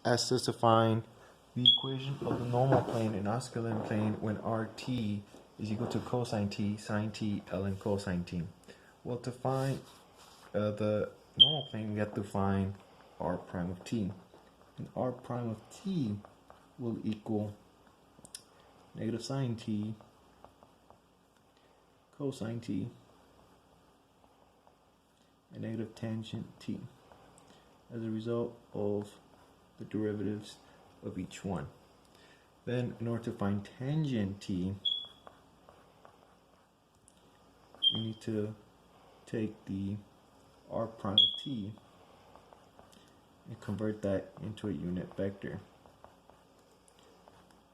asks us to find the equation of the normal plane and osculating plane when RT is equal to cosine t, sine t, ln cosine t. Well, to find the normal plane, we have to find r prime of t. And r prime of t will equal negative sine t, cosine t, and negative tangent t as a result of the derivatives of each one. Then, in order to find tangent t, we need to take the r prime of t and convert that into a unit vector.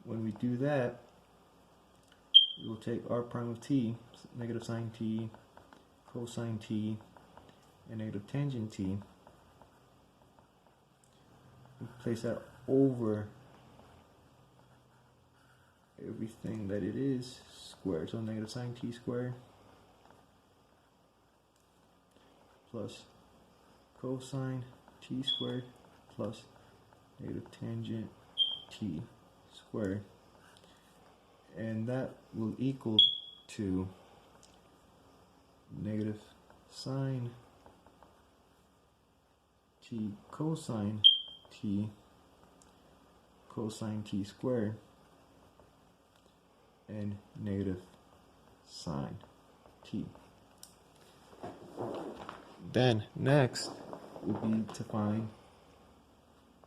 When we do that, we will take r prime of t, negative sine t, cosine t, and negative tangent t, and place that over everything that it is squared. So negative sine t squared plus cosine t squared plus negative tangent t squared, and that will equal to negative sine t cosine t cosine t squared and negative sine t. Then next would be to find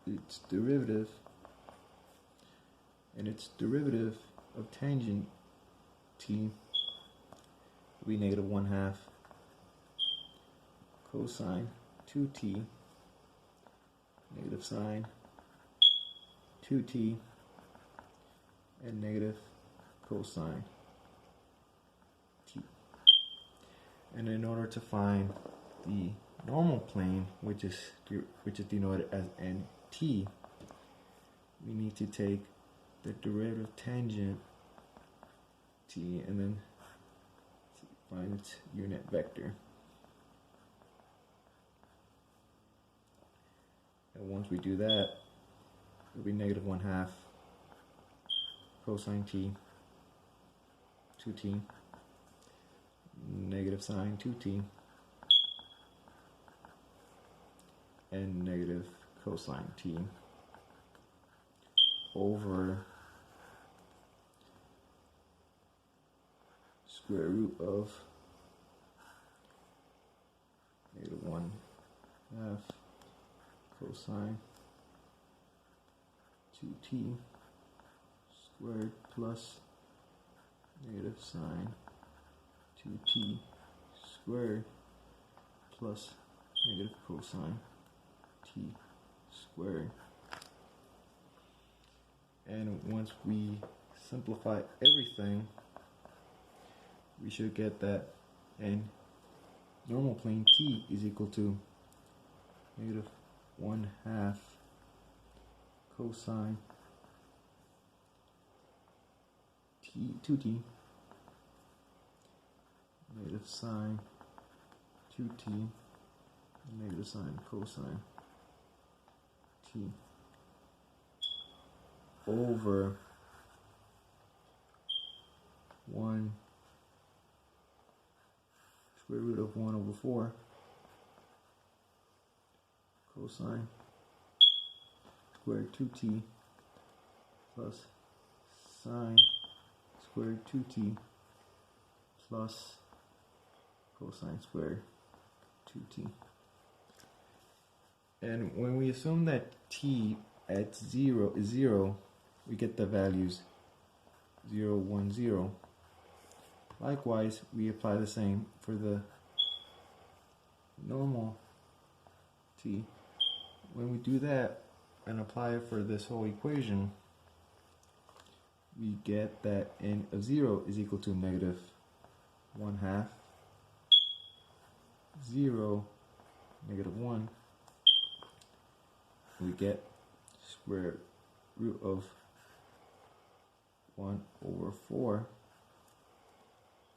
its derivative, and its derivative of tangent t will be negative 1/2 cosine 2t negative sine 2t and negative cosine t. And in order to find the normal plane, which is denoted as nt, we need to take the derivative of tangent t and then find its unit vector. And once we do that, it will be negative 1/2 cosine t 2t negative sine 2t and negative cosine t over square root of negative 1/2 cosine 2t squared plus negative sine 2t squared plus negative cosine t squared. And once we simplify everything, we should get that in normal plane t is equal to negative 1/2 cosine t 2t negative sine 2t negative sine cosine t over 1 square root of 1 over 4 cosine squared 2t plus sine squared 2t plus cosine squared 2t. And when we assume that t at 0 is 0, we get the values 0, 1, 0. Likewise, we apply the same for the normal t. When we do that and apply it for this whole equation, we get that n of 0 is equal to negative 1/2 0 negative 1. We get square root of 1 over 4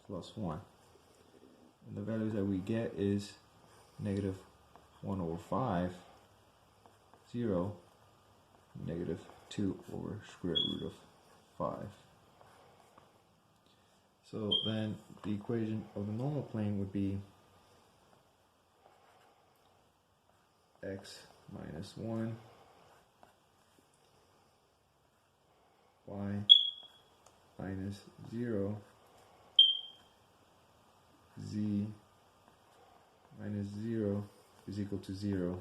plus 1. And the values that we get is negative 1 over 5, 0, negative 2 over square root of 5. So then the equation of the normal plane would be x minus 1 y minus 0 z minus 0 is equal to 0.